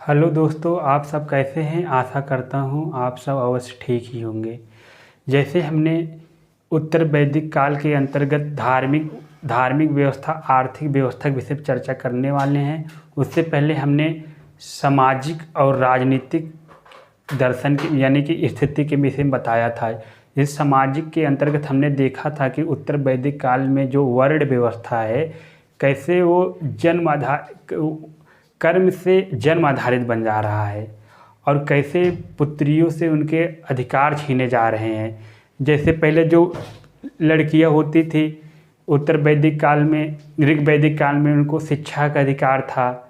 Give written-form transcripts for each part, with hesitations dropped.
Hello दोस्तों, आप सब कैसे हैं। आशा करता हूं आप सब अवश्य ठीक ही होंगे। जैसे हमने उत्तर वैदिक काल के अंतर्गत धार्मिक व्यवस्था, आर्थिक व्यवस्था के विषय पर चर्चा करने वाले हैं। उससे पहले हमने सामाजिक और राजनीतिक दर्शन की यानी कि स्थिति के विषय में बताया था। इस सामाजिक के अंतर्गत हमने देखा था कि उत्तर वैदिक काल में जो वर्ण व्यवस्था है, कैसे वो कर्म से जन्म आधारित बन जा रहा है और कैसे पुत्रियों से उनके अधिकार छीने जा रहे हैं। जैसे पहले जो लड़कियां होती थी उत्तर वैदिक काल में, ऋग वैदिक काल में उनको शिक्षा का अधिकार था,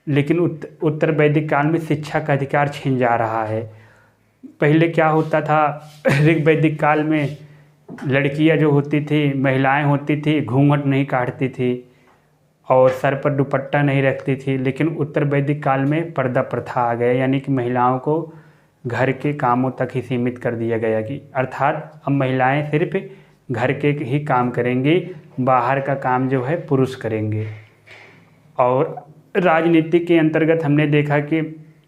लेकिन उत्तर वैदिक काल में शिक्षा का अधिकार छीन जा रहा है। पहले क्या होता था, ऋग वैदिक काल में लड़कियां जो होती थी, महिलाएं होती थी, घूंघट नहीं काटती थी और सर पर दुपट्टा नहीं रखती थी। लेकिन उत्तर वैदिक काल में पर्दा प्रथा आ गया, यानी कि महिलाओं को घर के कामों तक ही सीमित कर दिया गया कि अर्थात अब महिलाएं सिर्फ घर के ही काम करेंगी, बाहर का काम जो है पुरुष करेंगे। और राजनीति के अंतर्गत हमने देखा कि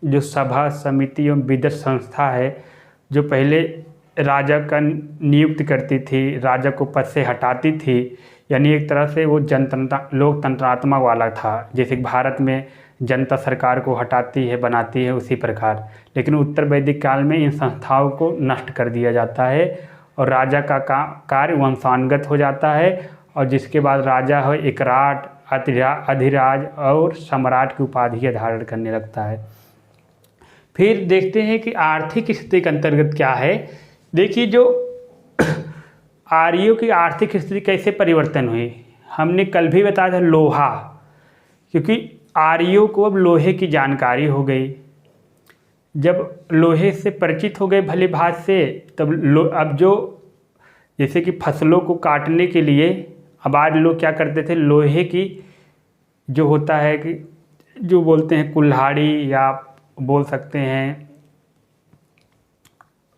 जो सभा समिति एवं विदत संस्था है, जो पहले राजा का नियुक्त करती थी, राजा को पद से हटाती थी, यानी एक तरह से वो लोकतंत्रात्मक वाला था। जैसे भारत में जनता सरकार को हटाती है, बनाती है, उसी प्रकार। लेकिन उत्तर वैदिक काल में इन संस्थाओं को नष्ट कर दिया जाता है और राजा का कार्य वंशानुगत हो जाता है। और जिसके बाद राजा हो एकराट, अधिराज और सम्राट की उपाधि धारण करने लगता है। फिर देखते हैं कि आर्थिक स्थिति के अंतर्गत क्या है। देखिए, जो आर्यों की आर्थिक स्थिति कैसे परिवर्तन हुई, हमने कल भी बताया था लोहा, क्योंकि आर्यों को अब लोहे की जानकारी हो गई। जब लोहे से परिचित हो गए भली भांति से, तब अब जो जैसे कि फसलों को काटने के लिए अब आज लोग क्या करते थे, लोहे की जो होता है कि जो बोलते हैं कुल्हाड़ी, या बोल सकते हैं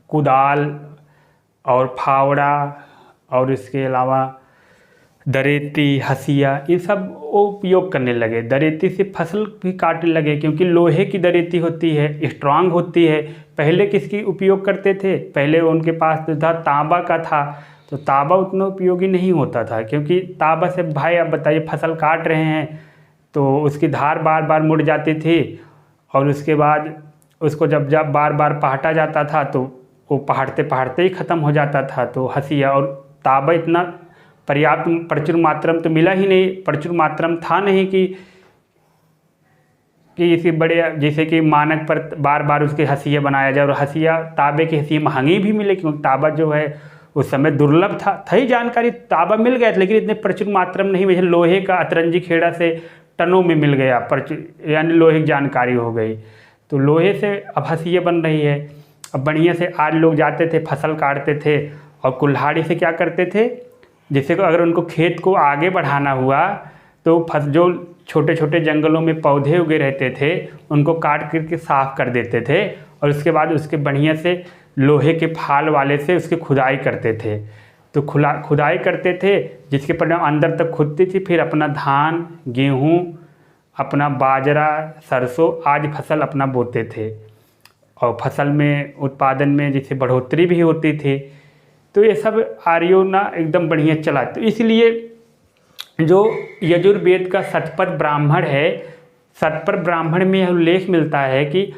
कुदाल और फावड़ा, और इसके अलावा दरेती, हसिया, ये सब उपयोग करने लगे। दरेती से फसल भी काटने लगे, क्योंकि लोहे की दरेती होती है, स्ट्रांग होती है। पहले किसकी उपयोग करते थे, पहले उनके पास जो था तांबा का था, तो तांबा उतना उपयोगी नहीं होता था, क्योंकि तांबा से भाई आप बताइए फसल काट रहे हैं तो उसकी धार बार बार मुड़ जाती थी, और उसके बाद उसको जब बार बार पहाटा जाता था तो वो पहाड़ते पहाड़ते ही ख़त्म हो जाता था। तो हसिया और तांबा इतना पर्याप्त प्रचुर मात्रा में तो मिला ही नहीं, प्रचुर मात्रा में था नहीं कि इसी बड़े जैसे कि मानक पर बार बार उसके हसिया बनाया जाए। और हसिया, तांबे की हसिया महंगी भी मिले, क्योंकि तांबा जो है उस समय दुर्लभ था ही जानकारी, तांबा मिल गया लेकिन इतने प्रचुर मात्रा में नहीं। वैसे लोहे का अतरंजी खेड़ा से टनों में मिल गया, यानी लोहे की जानकारी हो गई, तो लोहे से अब हसिया बन रही है। अब बढ़िया से आज लोग जाते थे, फसल काटते थे, और कुल्हाड़ी से क्या करते थे, जैसे कि अगर उनको खेत को आगे बढ़ाना हुआ तो जो छोटे छोटे जंगलों में पौधे उगे रहते थे उनको काट करके साफ कर देते थे, और उसके बाद उसके बढ़िया से लोहे के फाल वाले से उसकी खुदाई करते थे। तो खुदाई करते थे, जिसके परिणाम अंदर तक खुदती थी। फिर अपना धान, गेहूँ, अपना बाजरा, सरसों आदि फसल अपना बोते थे, और फसल में उत्पादन में जैसे बढ़ोतरी भी होती थी। तो ये सब आर्यों ना एकदम बढ़िया चला। तो इसलिए जो यजुर्वेद का शतपथ ब्राह्मण है, शतपथ ब्राह्मण में यह उल्लेख मिलता है कि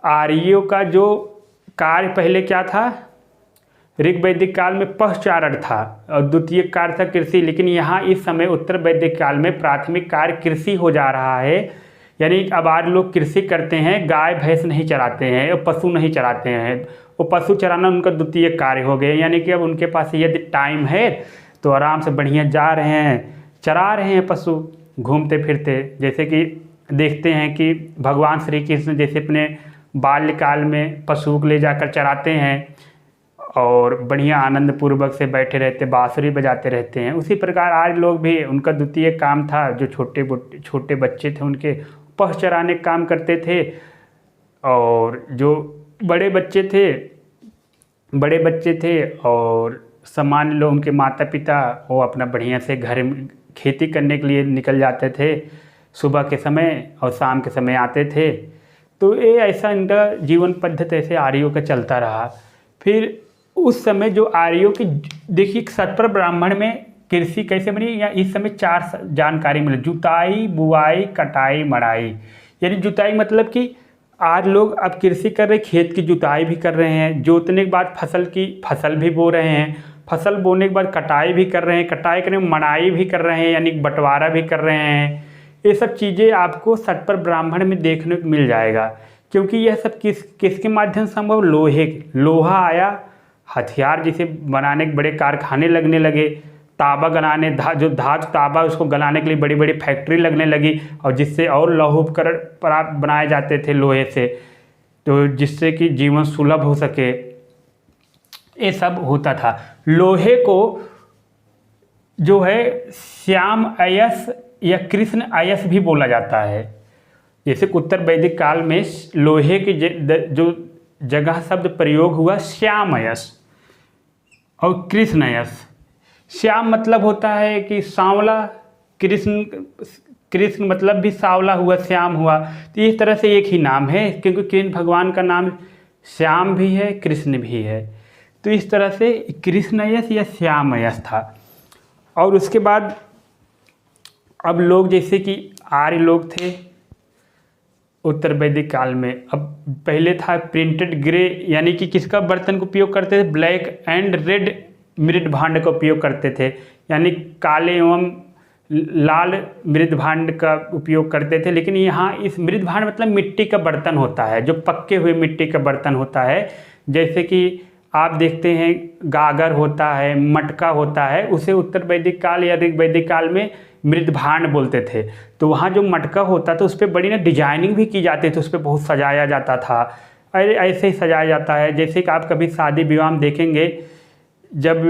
आर्यों का जो कार्य पहले क्या था, ऋग वैदिक काल में पशुचारण था और द्वितीय कार्य था कृषि। लेकिन यहाँ इस समय उत्तर वैदिक काल में प्राथमिक कार्य कृषि हो जा रहा है, यानी अब आज लोग कृषि करते हैं, गाय भैंस नहीं चराते हैं और पशु नहीं चराते हैं। वो पशु चराना उनका द्वितीय कार्य हो गया, यानी कि अब उनके पास यदि टाइम है तो आराम से बढ़िया जा रहे हैं, चरा रहे हैं पशु घूमते फिरते। जैसे कि देखते हैं कि भगवान श्री कृष्ण जैसे अपने बाल्यकाल में पशु को ले जाकर चराते हैं और बढ़िया आनंद पूर्वक से बैठे रहते, बांसुरी बजाते रहते हैं। उसी प्रकार आज लोग भी, उनका द्वितीय काम था, जो छोटे बच्चे थे उनके पशु चराने का काम करते थे, और जो बड़े बच्चे थे और सामान्य लोग, उनके माता पिता, वो अपना बढ़िया से घर में खेती करने के लिए निकल जाते थे सुबह के समय और शाम के समय आते थे। तो ये ऐसा इनका जीवन पद्धति ऐसे आर्यों का चलता रहा। फिर उस समय जो आर्यों की, देखिए सतपर ब्राह्मण में कृषि कैसे बनी, या इस समय 4 जानकारी मिले, जुताई, बुआई, कटाई, मड़ाई। यानी जुताई मतलब कि आज लोग अब कृषि कर रहे, खेत की जुताई भी कर रहे हैं, जोतने के बाद फसल भी बो रहे हैं, फसल बोने के बाद कटाई भी कर रहे हैं, कटाई करने में मड़ाई भी कर रहे हैं, यानी बंटवारा भी कर रहे हैं। ये सब चीज़ें आपको सतपर ब्राह्मण में देखने को मिल जाएगा, क्योंकि यह सब किसके माध्यम से संभव, लोहा आया, हथियार जिसे बनाने के बड़े कारखाने लगने लगे, तांबा गलाने, जो धातु तांबा उसको गलाने के लिए बड़ी बड़ी फैक्ट्री लगने लगी, और जिससे और लौह उपकरण प्राप्त बनाए जाते थे लोहे से, तो जिससे कि जीवन सुलभ हो सके, ये सब होता था। लोहे को जो है श्याम अयस या कृष्ण अयस भी बोला जाता है। जैसे उत्तर वैदिक काल में लोहे की जो जगह शब्द प्रयोग हुआ श्याम अयस और कृष्ण अयस। श्याम मतलब होता है कि सांवला, कृष्ण मतलब भी सांवला हुआ, श्याम हुआ, तो इस तरह से एक ही नाम है, क्योंकि कृष्ण भगवान का नाम श्याम भी है, कृष्ण भी है। तो इस तरह से कृष्णयस या श्यामयस था। और उसके बाद अब लोग जैसे कि आर्य लोग थे उत्तर वैदिक काल में, अब पहले था प्रिंटेड ग्रे, यानी कि किसका बर्तन का उपयोग करते थे, ब्लैक एंड रेड मृद भांड का उपयोग करते थे, यानी काले एवं लाल मृद भांड का उपयोग करते थे। लेकिन यहाँ इस मृद भांड मतलब मिट्टी का बर्तन होता है, जो पक्के हुए मिट्टी का बर्तन होता है। जैसे कि आप देखते हैं गागर होता है, मटका होता है, उसे उत्तर वैदिक काल या ऋग वैदिक काल में मृद भांड बोलते थे। तो वहाँ जो मटका होता था उस पर बड़ी ना डिजाइनिंग भी की जाती थी, उस पर बहुत सजाया जाता था। ऐसे ही सजाया जाता है जैसे कि आप कभी शादी विवाह में देखेंगे, जब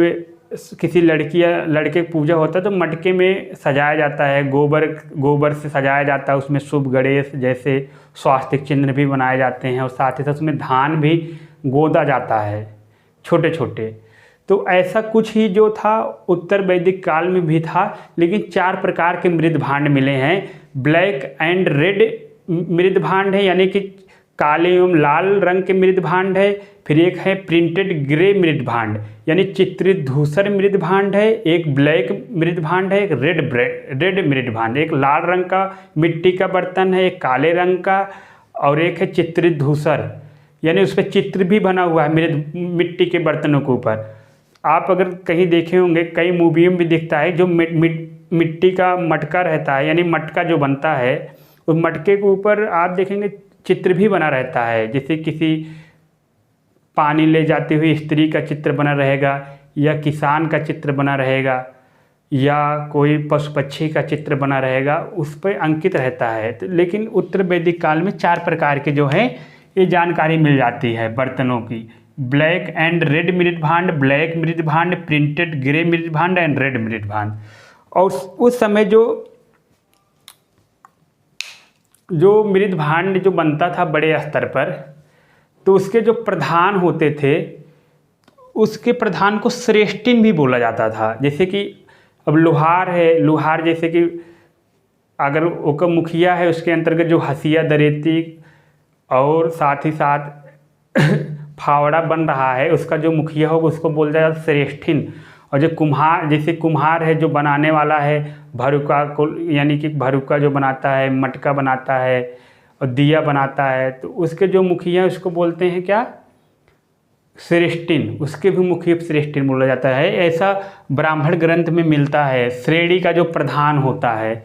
किसी लड़की या लड़के की पूजा होता है तो मटके में सजाया जाता है, गोबर से सजाया जाता है, उसमें शुभ गणेश जैसे स्वास्तिक चिन्ह भी बनाए जाते हैं, और साथ ही साथ उसमें धान भी गोदा जाता है छोटे छोटे। तो ऐसा कुछ ही जो था उत्तर वैदिक काल में भी था, लेकिन 4 प्रकार के मृद भांड मिले हैं। ब्लैक एंड रेड मृद भांड है, यानी कि काले एवं लाल रंग के मृद भांड है। फिर एक है प्रिंटेड ग्रे मृद भांड, यानी चित्रित धूसर मृद भांड है। एक ब्लैक मृद भांड है, एक रेड मृद भांड, एक लाल रंग का मिट्टी का बर्तन है, एक काले रंग का, और एक है चित्रित धूसर, यानी उस पर चित्र भी बना हुआ है मिट्टी के बर्तनों के ऊपर। आप अगर कहीं देखे होंगे, कई मूवियों में भी दिखता है, जो मिट्टी का मटका रहता है, यानी मटका जो बनता है, उस मटके के ऊपर आप देखेंगे चित्र भी बना रहता है। जैसे किसी पानी ले जाती हुई स्त्री का चित्र बना रहेगा, या किसान का चित्र बना रहेगा, या कोई पशु पक्षी का चित्र बना रहेगा, उस पर अंकित रहता है। तो लेकिन उत्तर वैदिक काल में 4 प्रकार के जो है ये जानकारी मिल जाती है बर्तनों की। ब्लैक एंड रेड मृद भांड, ब्लैक मृद भांड, प्रिंटेड ग्रे मृद भांड एंड रेड मृद भांड। और उस समय जो मृद भांड जो बनता था बड़े स्तर पर, तो उसके जो प्रधान होते थे, उसके प्रधान को श्रेष्ठिन भी बोला जाता था। जैसे कि अब लोहार है, लोहार जैसे कि अगर ओका मुखिया है, उसके अंतर्गत जो हसिया दरेती और साथ ही साथ फावड़ा बन रहा है, उसका जो मुखिया होगा उसको बोल जाएगा श्रेष्ठिन। और जो कुम्हार, जैसे कुम्हार है जो बनाने वाला है भरुका को, यानी कि भरुका जो बनाता है, मटका बनाता है और दिया बनाता है, तो उसके जो मुखिया उसको बोलते हैं क्या, श्रेष्ठिन। उसके भी मुखिया श्रेष्ठिन बोला जाता है। ऐसा ब्राह्मण ग्रंथ में मिलता है, श्रेणी का जो प्रधान होता है।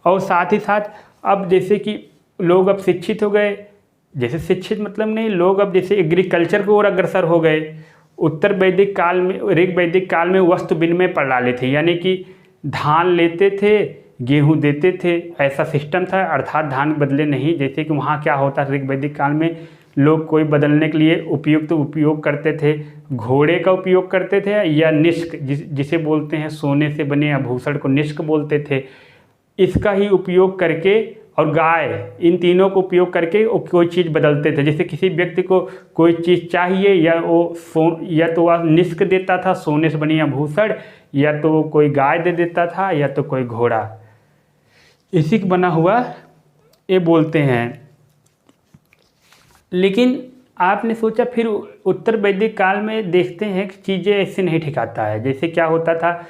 और साथ ही साथ अब जैसे कि लोग अब शिक्षित हो गए, जैसे शिक्षित मतलब नहीं, लोग अब जैसे एग्रीकल्चर की ओर अग्रसर हो गए। उत्तर वैदिक काल में, ऋग वैदिक काल में वस्तु विनिमय प्रणाली थी, यानी कि धान लेते थे, गेहूं देते थे, ऐसा सिस्टम था, अर्थात धान बदले नहीं। जैसे कि वहाँ क्या होता है, ऋग वैदिक काल में लोग कोई बदलने के लिए उपयोग करते थे, घोड़े का उपयोग करते थे, या निष्क जिसे बोलते हैं सोने से बने आभूषण को निष्क बोलते थे, इसका ही उपयोग करके, और गाय, इन तीनों को उपयोग करके कोई चीज़ बदलते थे। जैसे किसी व्यक्ति को कोई चीज़ चाहिए, या तो वह निष्क देता था सोने से बनी आभूषण, या तो कोई गाय दे देता था, या तो कोई घोड़ा, इसी का बना हुआ ये बोलते हैं। लेकिन आपने सोचा फिर उत्तर वैदिक काल में देखते हैं कि चीज़ें ऐसे नहीं ठिकाता है। जैसे क्या होता था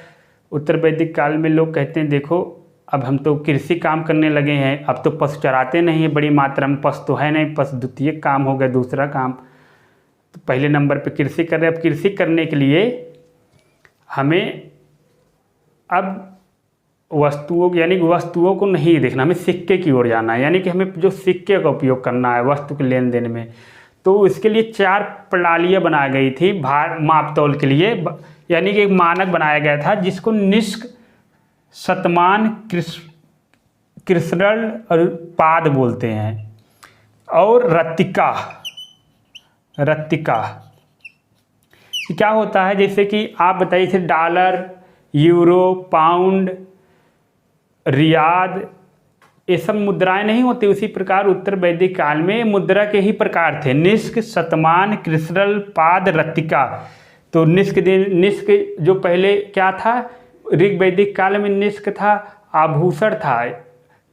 उत्तर वैदिक काल में, लोग कहते हैं देखो अब हम तो कृषि काम करने लगे हैं, अब तो पशु चराते नहीं हैं बड़ी मात्रा में, पशु तो है नहीं, पशु द्वितीय काम हो गया, दूसरा काम। तो पहले नंबर पे कृषि कर रहे हैं। अब कृषि करने के लिए हमें अब वस्तुओं यानी कि वस्तुओं को नहीं देखना, हमें सिक्के की ओर जाना है, यानी कि हमें जो सिक्के का उपयोग करना है वस्तु के लेन देन में। तो इसके लिए 4 प्रणालियाँ बनाई गई थी भार माप तौल के लिए, यानी कि एक मानक बनाया गया था जिसको निष्क, शतमान, कृष्णल और पाद बोलते हैं, और रत्तिका। क्या होता है, जैसे कि आप बताइए, जैसे डॉलर, यूरो, पाउंड, रियाद, ये सब मुद्राएं नहीं होती, उसी प्रकार उत्तर वैदिक काल में मुद्रा के ही प्रकार थे, निष्क, शतमान, कृष्णल, पाद, रत्तिका। तो निष्क जो पहले क्या था, ऋग वैदिक काल में निष्क था, आभूषण था,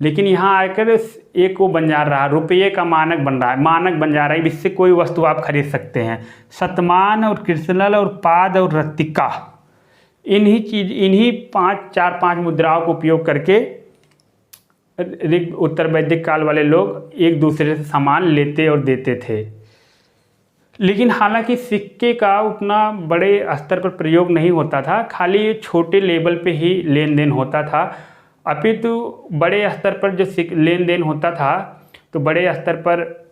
लेकिन यहाँ आकर एक वो बन जा रहा, रुपये का मानक बन रहा है, मानक बन जा रहा है, इससे कोई वस्तु आप खरीद सकते हैं। शतमान और कृष्णल और पाद और रत्तिका, इन्हीं 4-5 मुद्राओं का उपयोग करके उत्तर वैदिक काल वाले लोग एक दूसरे से सामान लेते और देते थे। लेकिन हालांकि सिक्के का उतना बड़े स्तर पर प्रयोग नहीं होता था, खाली छोटे लेवल पे ही लेन देन होता था। अपितु बड़े स्तर पर जो लेन देन होता था, तो बड़े स्तर पर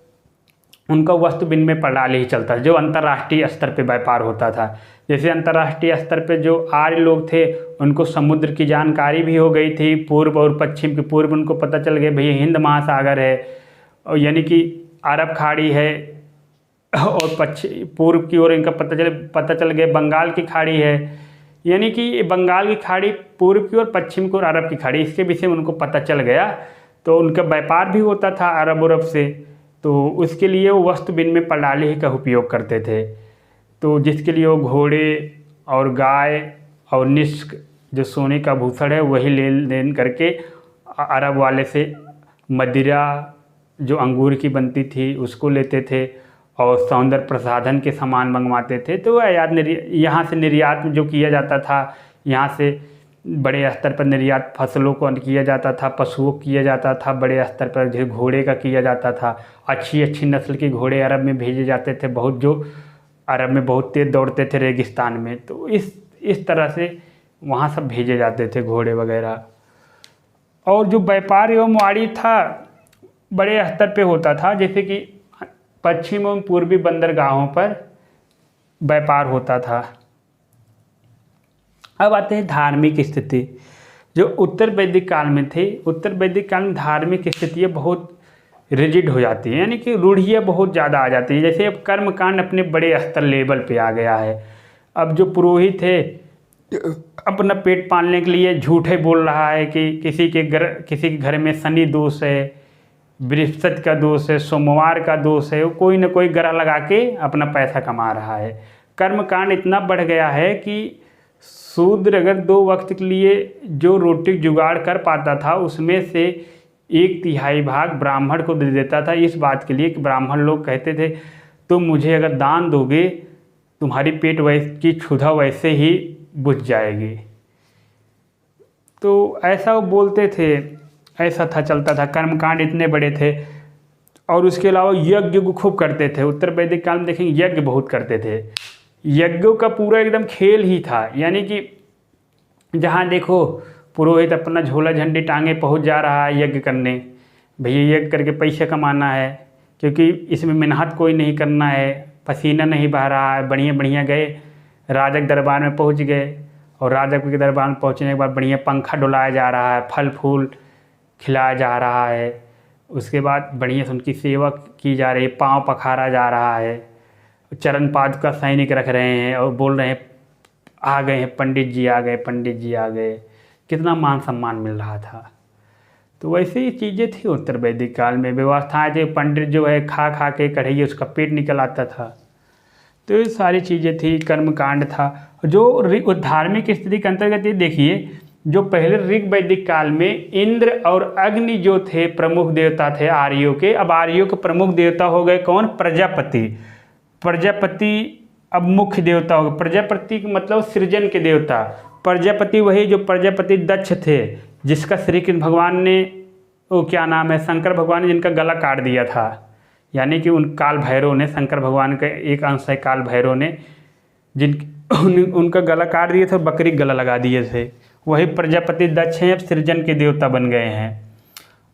उनका वस्तु विनिमय प्रणाली ही चलता था, जो अंतर्राष्ट्रीय स्तर पे व्यापार होता था। जैसे अंतर्राष्ट्रीय स्तर पे जो आर्य लोग थे, उनको समुद्र की जानकारी भी हो गई थी, पूर्व और पश्चिम के पूर्व उनको पता चल गया भैया हिंद महासागर है, और यानी कि अरब खाड़ी है, और पश्चिम पूर्व की ओर इनका पता चल गया बंगाल की खाड़ी है, यानी कि बंगाल की खाड़ी पूर्व की ओर, पश्चिम की ओर अरब की खाड़ी, इसके विषय में उनको पता चल गया। तो उनका व्यापार भी होता था अरब से, तो उसके लिए वो वस्तु विनिमय प्रणाली का उपयोग करते थे। तो जिसके लिए वो घोड़े और गाय और निष्क जो सोने का भूषण है वही लेन देन करके अरब वाले से मदिरा जो अंगूर की बनती थी उसको लेते थे, और सौंदर्य प्रसाधन के सामान मंगवाते थे। तो यहाँ से निर्यात जो किया जाता था, यहाँ से बड़े स्तर पर निर्यात फसलों को किया जाता था, पशुओं को किया जाता था, बड़े स्तर पर जो घोड़े का किया जाता था। अच्छी नस्ल के घोड़े अरब में भेजे जाते थे, बहुत जो अरब में बहुत तेज दौड़ते थे रेगिस्तान में, तो इस तरह से वहाँ सब भेजे जाते थे घोड़े वगैरह। और जो व्यापार एवं वाणिज्य था बड़े स्तर पे होता था, जैसे कि पश्चिम एवं पूर्वी बंदरगाहों पर व्यापार होता था। अब आते हैं धार्मिक स्थिति, जो उत्तर वैदिक काल में थे। उत्तर वैदिक काल में धार्मिक स्थितियाँ बहुत रिजिड हो जाती हैं, यानी कि रूढ़ियाँ बहुत ज़्यादा आ जाती हैं। जैसे अब कर्मकांड अपने बड़े स्तर लेवल पे आ गया है। अब जो पुरोहित है अपना पेट पालने के लिए झूठे बोल रहा है कि किसी के घर में शनि दोष है, बृहस्पति का दोष है, सोमवार का दोष है, वो कोई ना कोई ग्रह लगा के अपना पैसा कमा रहा है। कर्मकांड इतना बढ़ गया है कि शूद्र अगर 2 वक्त के लिए जो रोटी जुगाड़ कर पाता था, उसमें से 1/3 भाग ब्राह्मण को दे देता था, इस बात के लिए कि ब्राह्मण लोग कहते थे तुम मुझे अगर दान दोगे तुम्हारी पेट की क्षुधा वैसे ही बुझ जाएगी। तो ऐसा वो बोलते थे, ऐसा था, चलता था। कर्मकांड इतने बड़े थे। और उसके अलावा यज्ञ को खूब करते थे। उत्तर वैदिक काल में देखेंगे यज्ञ बहुत करते थे। यज्ञों का पूरा एकदम खेल ही था, यानी कि जहाँ देखो पुरोहित अपना झोला झंडी टांगे पहुँच जा रहा है यज्ञ करने, भैया यज्ञ करके पैसे कमाना है, क्योंकि इसमें मेहनत कोई नहीं करना है, पसीना नहीं बह रहा है। बढ़िया गए राजक दरबार में पहुँच गए, और राजक के दरबार में पहुँचने के बाद बढ़िया पंखा डुलाया जा रहा है, फल फूल खिलाया जा रहा है, उसके बाद बढ़िया से उनकी सेवा की जा रही है, पाँव पखारा जा रहा है, चरण पाद का सैनिक रख रहे हैं और बोल रहे हैं आ गए हैं पंडित जी आ गए, पंडित जी आ गए। कितना मान सम्मान मिल रहा था। तो वैसे ही चीज़ें थी उत्तर वैदिक काल में। व्यवस्थाएं थी, पंडित जो है खा के कढ़ैया उसका पेट निकल आता था। तो ये सारी चीज़ें थी, कर्मकांड था। जो धार्मिक स्थिति के अंतर्गत ये देखिए जो पहले ऋग वैदिक काल में इंद्र और अग्नि जो थे प्रमुख देवता थे आर्यों के, अब आर्यों के प्रमुख देवता हो गए कौन? प्रजापति। प्रजापति अब मुख्य देवता हो गए। प्रजापति का मतलब सृजन के देवता। प्रजापति वही जो प्रजापति दक्ष थे, जिसका श्री कृष्ण भगवान ने, वो क्या नाम है, शंकर भगवान ने जिनका गला काट दिया था, यानी कि उन काल भैरव ने, शंकर भगवान का एक अंश है काल भैरव ने, उनका गला काट दिया था, बकरी गला लगा दिए थे। वही प्रजापति दक्ष हैं, अब सृजन के देवता बन गए हैं।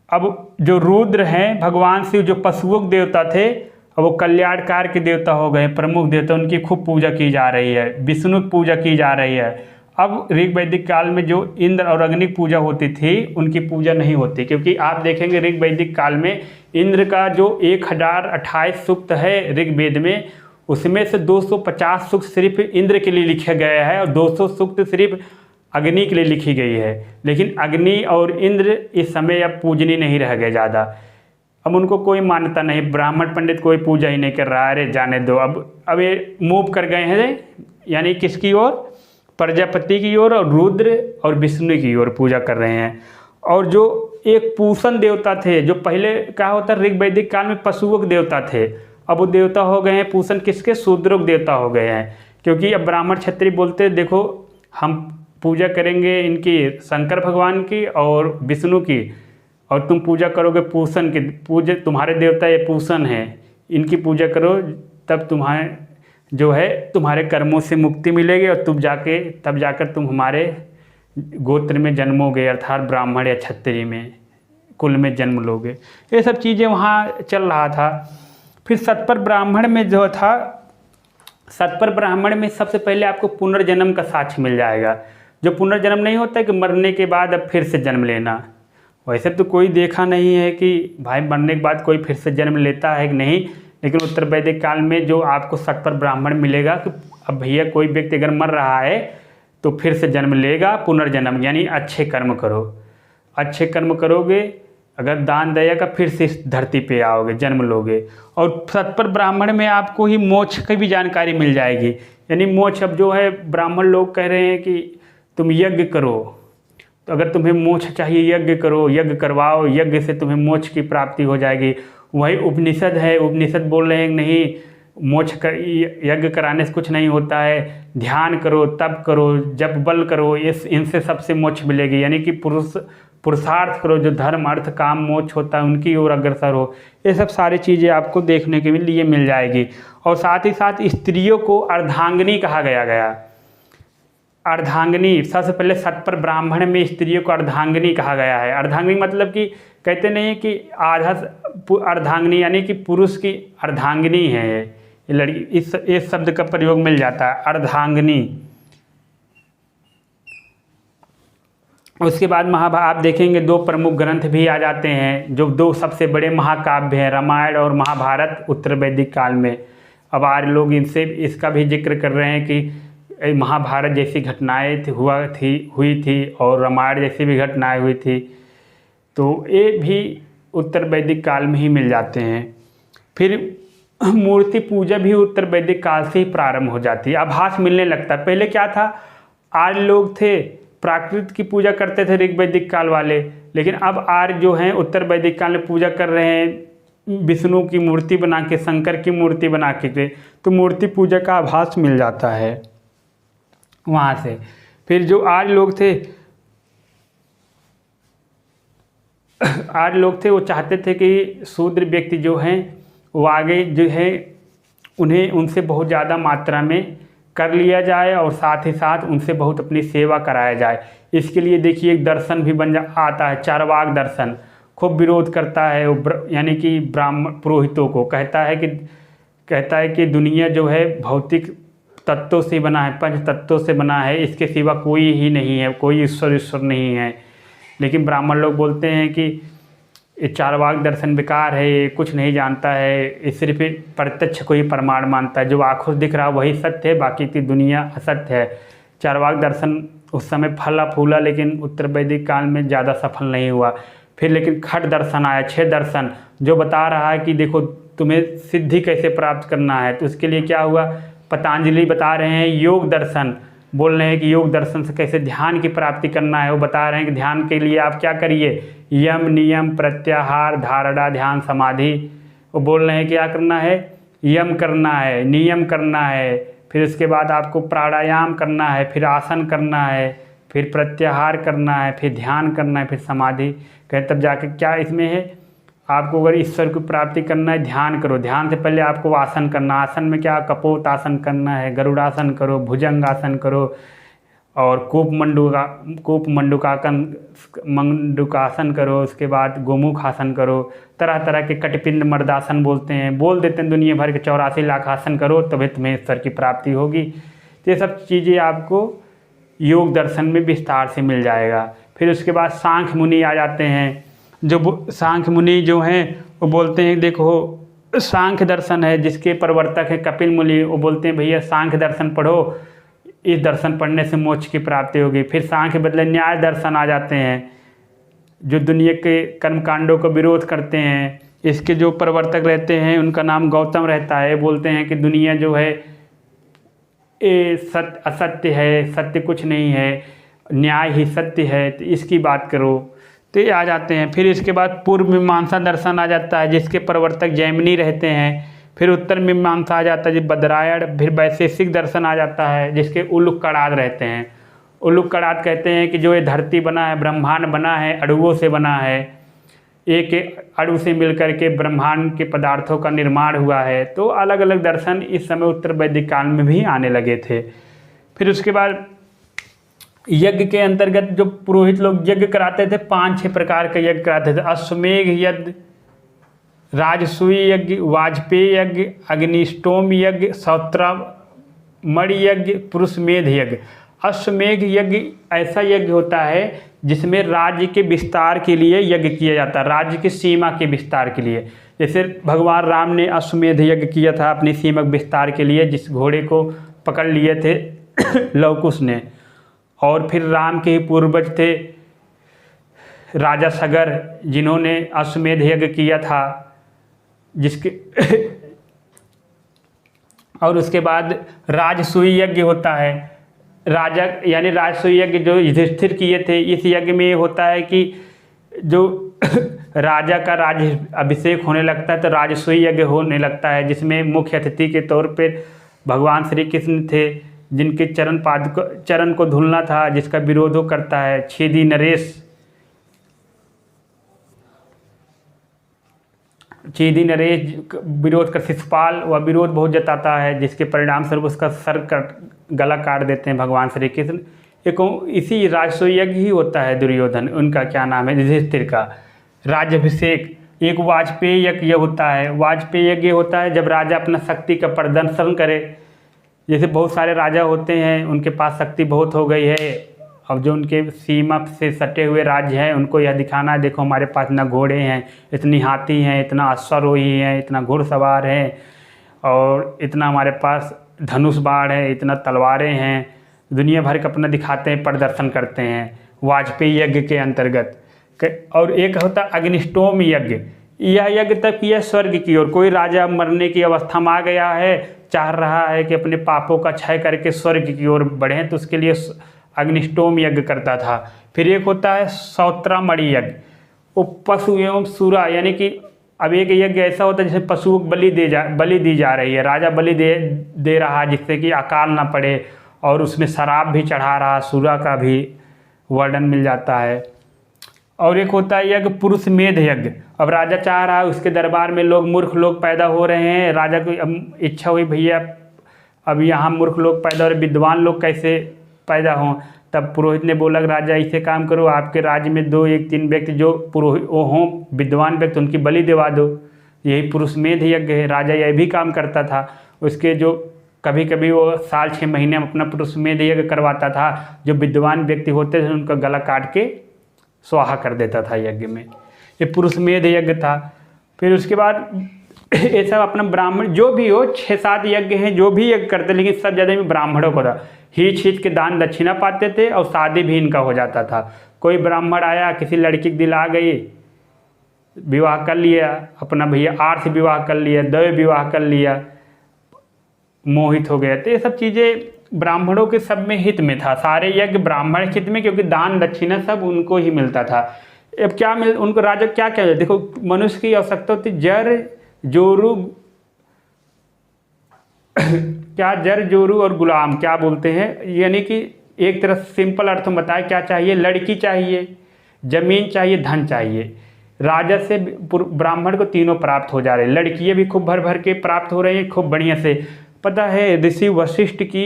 अब जो रुद्र हैं भगवान शिव जो पशुओं के देवता थे, अब वो कल्याणकार के देवता हो गए, प्रमुख देवता, उनकी खूब पूजा की जा रही है, विष्णु की पूजा की जा रही है। अब ऋग वैदिक काल में जो इंद्र और अग्नि पूजा होती थी, उनकी पूजा नहीं होती, क्योंकि आप देखेंगे ऋग वैदिक काल में इंद्र का जो 1028 सूक्त है ऋग्वेद में, उसमें से 250 सूक्त सिर्फ इंद्र के लिए लिखा गया है और 200 सूक्त सिर्फ अग्नि के लिए लिखी गई है। लेकिन अग्नि और इंद्र इस समय अब पूजनीय नहीं रह गए ज़्यादा, अब उनको कोई मान्यता नहीं, ब्राह्मण पंडित कोई पूजा ही नहीं कर रहा है, अरे जाने दो। अब ये मूव कर गए हैं, यानी किसकी ओर? प्रजापति की ओर, और रुद्र और विष्णु की ओर पूजा कर रहे हैं। और जो एक पूषण देवता थे, जो पहले क्या होता ऋग वैदिक काल में पशुओं के देवता थे, अब वो देवता हो गए हैं पूषण किसके? शूद्रों के देवता हो गए हैं। क्योंकि अब ब्राह्मण क्षत्रिय बोलते देखो हम पूजा करेंगे इनकी शंकर भगवान की और विष्णु की, और तुम पूजा करोगे पूषण की, पूजा तुम्हारे देवता ये पूषण हैं, इनकी पूजा करो, तब तुम्हारे जो है तुम्हारे कर्मों से मुक्ति मिलेगी और तब जाकर तुम हमारे गोत्र में जन्मोगे, अर्थात ब्राह्मण या क्षत्रिय में कुल में जन्म लोगे। ये सब चीज़ें वहाँ चल रहा था। फिर सतपर ब्राह्मण में जो था, सतपर ब्राह्मण में सबसे पहले आपको पुनर्जन्म का साक्ष्य मिल जाएगा। जो पुनर्जन्म नहीं होता है कि मरने के बाद अब फिर से जन्म लेना, वैसे तो कोई देखा नहीं है कि भाई मरने के बाद कोई फिर से जन्म लेता है कि नहीं, लेकिन उत्तर वैदिक काल में जो आपको सतपर ब्राह्मण मिलेगा कि अब भैया कोई व्यक्ति अगर मर रहा है तो फिर से जन्म लेगा, पुनर्जन्म, यानी अच्छे कर्म करो, अच्छे कर्म करोगे, अगर दान दया का फिर से इस धरती पे आओगे, जन्म लोगे। और सतपर ब्राह्मण में आपको ही मोक्ष की भी जानकारी मिल जाएगी, यानी मोक्ष अब जो है ब्राह्मण लोग कह रहे हैं कि तुम यज्ञ करो, तो अगर तुम्हें मोक्ष चाहिए यज्ञ करो, यज्ञ करवाओ, यज्ञ से तुम्हें मोक्ष की प्राप्ति हो जाएगी। वही उपनिषद है, उपनिषद बोल रहे हैं नहीं, मोक्ष कर यज्ञ कराने से कुछ नहीं होता है, ध्यान करो, तप करो, जप बल करो, इनसे सबसे मोक्ष मिलेगी, यानी कि पुरुषार्थ करो, जो धर्म अर्थ काम मोक्ष होता है उनकी ओर अग्रसर हो। ये सब सारी चीज़ें आपको देखने के लिए मिल जाएगी। और साथ ही साथ स्त्रियों को अर्धांगिनी कहा गया। अर्धांगिनी, सबसे पहले सतपर ब्राह्मण में स्त्रियों को अर्धांगिनी कहा गया है। अर्धांगिनी मतलब कि कहते नहीं कि आधा अर्धांगिनी, यानी कि पुरुष की अर्धांगिनी है ये लड़की, इस शब्द का प्रयोग मिल जाता है, अर्धांगिनी। उसके बाद आप देखेंगे 2 प्रमुख ग्रंथ भी आ जाते हैं, जो 2 सबसे बड़े महाकाव्य हैं, रामायण और महाभारत उत्तर वैदिक काल में। अब आज लोग इसका भी जिक्र कर रहे हैं कि महाभारत जैसी घटनाएं हुई थी और रामायण जैसी भी घटनाएं हुई थी, तो ये भी उत्तर वैदिक काल में ही मिल जाते हैं। फिर मूर्ति पूजा भी उत्तर वैदिक काल से ही प्रारंभ हो जाती है, आभास मिलने लगता है। पहले क्या था, आज लोग थे प्राकृत की पूजा करते थे ऋग वैदिक काल वाले, लेकिन अब आज जो हैं उत्तर वैदिक काल में पूजा कर रहे हैं विष्णु की मूर्ति बना के, शंकर की मूर्ति बना के, तो मूर्ति पूजा का आभास मिल जाता है वहाँ से। फिर जो आज लोग थे वो चाहते थे कि शूद्र व्यक्ति जो हैं वो आगे जो है उन्हें उनसे बहुत ज़्यादा मात्रा में कर लिया जाए और साथ ही साथ उनसे बहुत अपनी सेवा कराया जाए। इसके लिए देखिए एक दर्शन भी आता है, चारवाक दर्शन, खूब विरोध करता है, यानी कि ब्राह्मण पुरोहितों को कहता है कि दुनिया जो है भौतिक तत्वों से बना है, पंच तत्वों से बना है, इसके सिवा कोई ही नहीं है, कोई ईश्वर नहीं है। लेकिन ब्राह्मण लोग बोलते हैं कि ये चारवाक दर्शन बेकार है, ये कुछ नहीं जानता है, ये सिर्फ प्रत्यक्ष को ही प्रमाण मानता है, जो आँखों से दिख रहा है वही सत्य है, बाकी की दुनिया असत्य है। चारवाक दर्शन उस समय फला फूला, लेकिन उत्तर वैदिक काल में ज़्यादा सफल नहीं हुआ। फिर लेकिन खट दर्शन आया, 6 दर्शन, जो बता रहा है कि देखो तुम्हें सिद्धि कैसे प्राप्त करना है। तो उसके लिए क्या हुआ, पतंजलि बता रहे हैं योग दर्शन, बोल रहे हैं कि योग दर्शन से कैसे ध्यान की प्राप्ति करना है। वो बता रहे हैं कि ध्यान के लिए आप क्या करिए, यम नियम प्रत्याहार धारणा ध्यान समाधि। वो बोल रहे हैं क्या करना है, यम करना है, नियम करना है, फिर उसके बाद आपको प्राणायाम करना है, फिर आसन करना है, फिर प्रत्याहार करना है, फिर ध्यान करना है, फिर समाधि। कहें तब जाके क्या इसमें है, आपको अगर ईश्वर की प्राप्ति करना है ध्यान करो। ध्यान से पहले आपको आसन करना, आसन में क्या कपोत आसन करना है, गरुड़ासन करो, भुजंगासन करो, और कूप मंडूकासन करो। उसके बाद गोमुख आसन करो, तरह तरह के कटपिंड मर्दासन बोलते हैं, बोल देते हैं दुनिया भर के 84 लाख आसन करो तभी तुम्हें ईश्वर की प्राप्ति होगी। तो ये सब चीज़ें आपको योग दर्शन में विस्तार से मिल जाएगा। फिर उसके बाद सांख्य मुनि आ जाते हैं। जो सांख्य मुनि जो हैं वो बोलते हैं देखो सांख्य दर्शन है जिसके प्रवर्तक है कपिल मुनि, वो बोलते हैं भैया सांख्य दर्शन पढ़ो, इस दर्शन पढ़ने से मोक्ष की प्राप्ति होगी। फिर सांख्य बदले न्याय दर्शन आ जाते हैं जो दुनिया के कर्मकांडों का विरोध करते हैं। इसके जो प्रवर्तक रहते हैं उनका नाम गौतम रहता है। बोलते हैं कि दुनिया जो है ये सत्य असत्य है, सत्य कुछ नहीं है, न्याय ही सत्य है, तो इसकी बात करो। तो ये आ जाते हैं। फिर इसके बाद पूर्व मीमांसा दर्शन आ जाता है जिसके प्रवर्तक जैमिनी रहते हैं। फिर उत्तर मीमांसा आ जाता है जी बद्रायण। फिर वैशेषिक दर्शन आ जाता है जिसके उलुक कड़ाद रहते हैं। उलुक कड़ाद कहते हैं कि जो ये धरती बना है, ब्रह्मांड बना है, अणुओं से बना है, एक अणु से मिलकर के ब्रह्मांड के पदार्थों का निर्माण हुआ है। तो अलग अलग दर्शन इस समय उत्तर वैदिक काल में भी आने लगे थे। फिर उसके बाद यज्ञ के अंतर्गत जो पुरोहित लोग यज्ञ कराते थे, 5-6 प्रकार के यज्ञ कराते थे। अश्वमेघ यज्ञ, राजसूय यज्ञ, वाजपेय यज्ञ, अग्निष्टोम यज्ञ, सौत्रमणि यज्ञ, पुरुषमेध यज्ञ। अश्वमेघ यज्ञ ऐसा यज्ञ होता है जिसमें राज्य के विस्तार के लिए यज्ञ किया जाता है, राज्य की सीमा के विस्तार के लिए। जैसे भगवान राम ने अश्वमेध यज्ञ किया था अपनी सीमा विस्तार के लिए, जिस घोड़े को पकड़ लिए थे लवकुश ने। और फिर राम के ही पूर्वज थे राजा सगर जिन्होंने अश्वमेध यज्ञ किया था जिसके और उसके बाद राजसूय यज्ञ होता है। राजा यानी राजसूय यज्ञ जो युधिष्ठिर किए थे, इस यज्ञ में ये होता है कि जो राजा का राज्य अभिषेक होने लगता है तो राजसूय यज्ञ होने लगता है, जिसमें मुख्य अतिथि के तौर पर भगवान श्री कृष्ण थे जिनके चरण को धुलना था, जिसका विरोध वो करता है छेदी नरेश। छेदी नरेश विरोध कर शिशुपाल वह विरोध बहुत जताता है, जिसके परिणाम स्वरूप उसका सर गला काट देते हैं भगवान श्री कृष्ण। एक इसी राजसूय यज्ञ ही होता है दुर्योधन, उनका क्या नाम है युधिष्ठिर का राज्याभिषेक। एक वाजपेय यज्ञ होता है। वाजपेय यज्ञ होता है जब राजा अपना शक्ति का प्रदर्शन करे। जैसे बहुत सारे राजा होते हैं उनके पास शक्ति बहुत हो गई है, अब जो उनके सीमा से सटे हुए राज्य हैं उनको यह दिखाना है देखो हमारे पास इतना घोड़े हैं, इतनी हाथी हैं, इतना अश्वारोही हैं, इतना घुड़सवार हैं, और इतना हमारे पास धनुष बाण है, इतना तलवारें हैं। दुनिया भर का अपना दिखाते हैं, प्रदर्शन करते हैं वाजपेयी यज्ञ के अंतर्गत। और एक होता अग्निष्टोम यज्ञ। यह यज्ञ तब किया स्वर्ग की ओर। कोई राजा मरने की अवस्था में आ गया है, चाह रहा है कि अपने पापों का क्षय करके स्वर्ग की ओर बढ़ें, तो उसके लिए अग्निष्टोम यज्ञ करता था। फिर एक होता है सौत्रमणि यज्ञ। वो पशु एवं सूरा, यानी कि अब एक यज्ञ ऐसा होता है जैसे पशु को बलि दी जा रही है, राजा बलि दे रहा है जिससे कि अकाल ना पड़े, और उसमें शराब भी चढ़ा रहा, सूरा का भी वर्णन मिल जाता है। और एक होता है यज्ञ पुरुषमेध यज्ञ। अब राजा चाह रहा है, उसके दरबार में लोग मूर्ख लोग पैदा हो रहे हैं, राजा की इच्छा हुई भैया अब यहाँ मूर्ख लोग पैदा हो रहे, विद्वान लोग कैसे पैदा हों। तब पुरोहित ने बोला राजा ऐसे काम करो, आपके राज्य में 2-1-3 व्यक्ति जो पुरोहित हों विद्वान व्यक्ति, उनकी बलि दिवा दो। यही पुरुषमेध यज्ञ है। राजा यह भी काम करता था। उसके जो कभी कभी वो साल 6 महीने में अपना पुरुषमेध यज्ञ करवाता था। जो विद्वान व्यक्ति होते थे उनका गला काट के स्वाहा कर देता था यज्ञ में। ये पुरुषमेध यज्ञ था। फिर उसके बाद ये सब अपना ब्राह्मण जो भी हो 6-7 यज्ञ हैं जो भी यज्ञ करते, लेकिन सब ज़्यादा में ब्राह्मणों को था। हिच हिच के दान दक्षिणा पाते थे और शादी भी इनका हो जाता था। कोई ब्राह्मण आया, किसी लड़की की दिल आ गई, विवाह कर लिया, अपना भैया आर्थ विवाह कर लिया, दैव विवाह कर लिया, मोहित हो गया। तो ये सब चीज़ें ब्राह्मणों के सब में हित में था, सारे यज्ञ ब्राह्मण हित में, क्योंकि दान दक्षिणा सब उनको ही मिलता था। अब क्या उनको राजा क्या कहते, देखो मनुष्य की आवश्यकता होती जर जोरू क्या जर जोरू और गुलाम क्या बोलते हैं, यानी कि एक तरह सिंपल अर्थ में बताए क्या चाहिए, लड़की चाहिए, जमीन चाहिए, धन चाहिए। राजा से ब्राह्मण को तीनों प्राप्त हो जा रहे हैं, लड़कियां भी खूब भर भर के प्राप्त हो रही हैं खूब बढ़िया से। पता है ऋषि वशिष्ठ की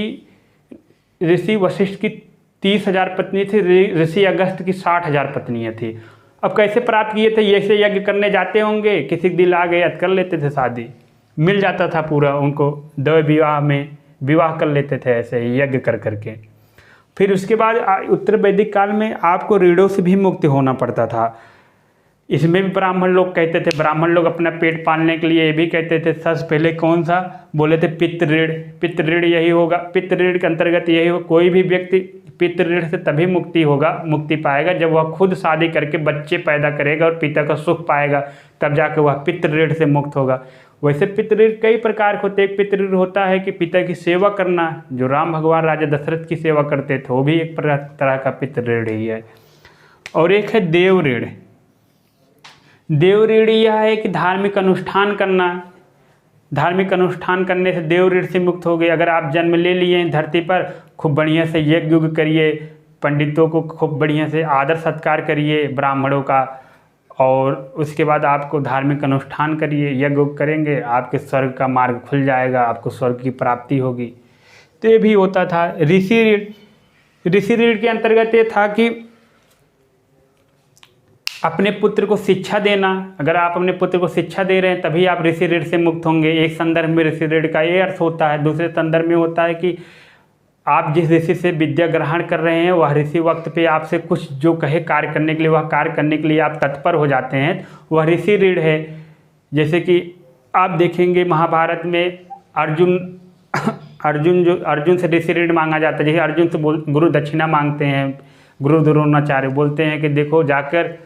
30,000 पत्नी थी, ऋषि अगस्त की 60,000 पत्नियां थी। अब कैसे प्राप्त किए थे, ऐसे यज्ञ करने जाते होंगे, किसी दिल आ गया कर लेते थे, शादी मिल जाता था पूरा उनको, दो विवाह में विवाह कर लेते थे ऐसे ही यज्ञ कर करके। फिर उसके बाद उत्तर वैदिक काल में आपको रीढ़ों से भी मुक्त होना पड़ता था। इसमें भी ब्राह्मण लोग कहते थे, ब्राह्मण लोग अपना पेट पालने के लिए ये भी कहते थे, सबसे पहले कौन सा बोले थे, पितृ ऋण। पितृ ऋण यही होगा, पितृ ऋण के अंतर्गत यही हो, कोई भी व्यक्ति पितृ ऋण से तभी मुक्ति पाएगा जब वह खुद शादी करके बच्चे पैदा करेगा और पिता का सुख पाएगा, तब जाकर वह पितृ ऋण से मुक्त होगा। वैसे पितृ ऋण कई प्रकार के होते हैं। एक पितृ ऋण होता है कि पिता की सेवा करना, जो राम भगवान राजा दशरथ की सेवा करते थे, वो भी एक तरह का पितृ ऋण ही है। और एक है देव ऋण। देव ऋण यह है कि धार्मिक अनुष्ठान करना, धार्मिक अनुष्ठान करने से देव ऋण से मुक्त हो गए। अगर आप जन्म ले लिए हैं धरती पर, खूब बढ़िया से यज्ञ करिए, पंडितों को खूब बढ़िया से आदर सत्कार करिए ब्राह्मणों का, और उसके बाद आपको धार्मिक अनुष्ठान करिए, यज्ञ करेंगे, आपके स्वर्ग का मार्ग खुल जाएगा, आपको स्वर्ग की प्राप्ति होगी। तो ये भी होता था ऋषि ऋण। ऋषि ऋण के अंतर्गत ये था कि अपने पुत्र को शिक्षा देना। अगर आप अपने पुत्र को शिक्षा दे रहे हैं तभी आप ऋषि ऋण से मुक्त होंगे। एक संदर्भ में ऋषि ऋण का ये अर्थ होता है, दूसरे संदर्भ में होता है कि आप जिस ऋषि से विद्या ग्रहण कर रहे हैं वह ऋषि वक्त पे आपसे कुछ जो कहे कार्य करने के लिए, वह कार्य करने के लिए आप तत्पर हो जाते हैं, वह ऋषि ऋण है। जैसे कि आप देखेंगे महाभारत में अर्जुन से ऋषि ऋण मांगा जाता है। जैसे अर्जुन से गुरु दक्षिणा मांगते हैं, गुरु द्रोणाचार्य बोलते हैं कि देखो जाकर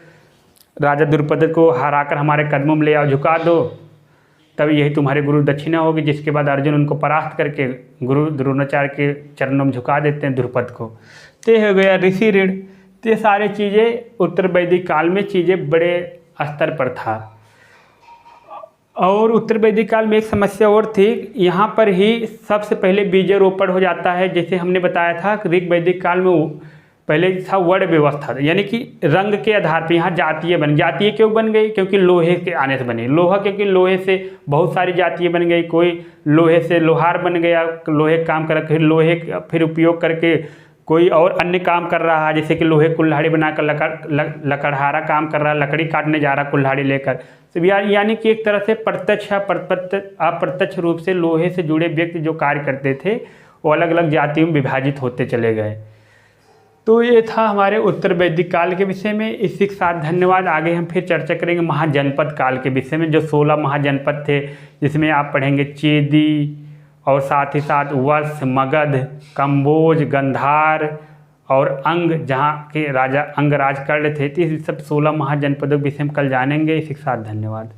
राजा द्रुपद को हराकर हमारे कदमों में ले आओ, झुका दो, तब यही तुम्हारे गुरु दक्षिणा होगी। जिसके बाद अर्जुन उनको परास्त करके गुरु द्रोणाचार्य के चरणों में झुका देते हैं द्रुपद को। तो हो गया ऋषि ऋण। तो ये सारी चीज़ें उत्तर वैदिक काल में चीज़ें बड़े स्तर पर था। और उत्तर वैदिक काल में एक समस्या और थी, यहाँ पर ही सबसे पहले बीजारोपण हो जाता है। जैसे हमने बताया था कि ऋग वैदिक काल में पहले था वर्ण व्यवस्था, यानी कि रंग के आधार पर यहाँ जातीय क्यों बन गई, क्योंकि लोहे के आने से बनी। लोहा क्योंकि लोहे से बहुत सारी जातियाँ बन गई, कोई लोहे से लोहार बन गया, लोहे काम कर, फिर उपयोग करके कोई और अन्य काम कर रहा है, जैसे कि लोहे कुल्हाड़ी बनाकर लकड़हारा काम कर रहा है, लकड़ी काटने जा रहा कुल्हाड़ी लेकर। तो यानी कि एक तरह से प्रत्यक्ष अप्रत्यक्ष रूप से लोहे से जुड़े व्यक्ति जो कार्य करते थे वो अलग अलग जातियों में विभाजित होते चले गए। तो ये था हमारे उत्तर वैदिक काल के विषय में। इसी के साथ धन्यवाद। आगे हम फिर चर्चा करेंगे महाजनपद काल के विषय में, जो 16 महाजनपद थे, जिसमें आप पढ़ेंगे चेदी और साथ ही साथ वत्स, मगध, कंबोज, गंधार और अंग, जहाँ के राजा अंगराज कर रहे थे। तो इस सब 16 महाजनपदों के विषय में कल जानेंगे। इसी के साथ धन्यवाद।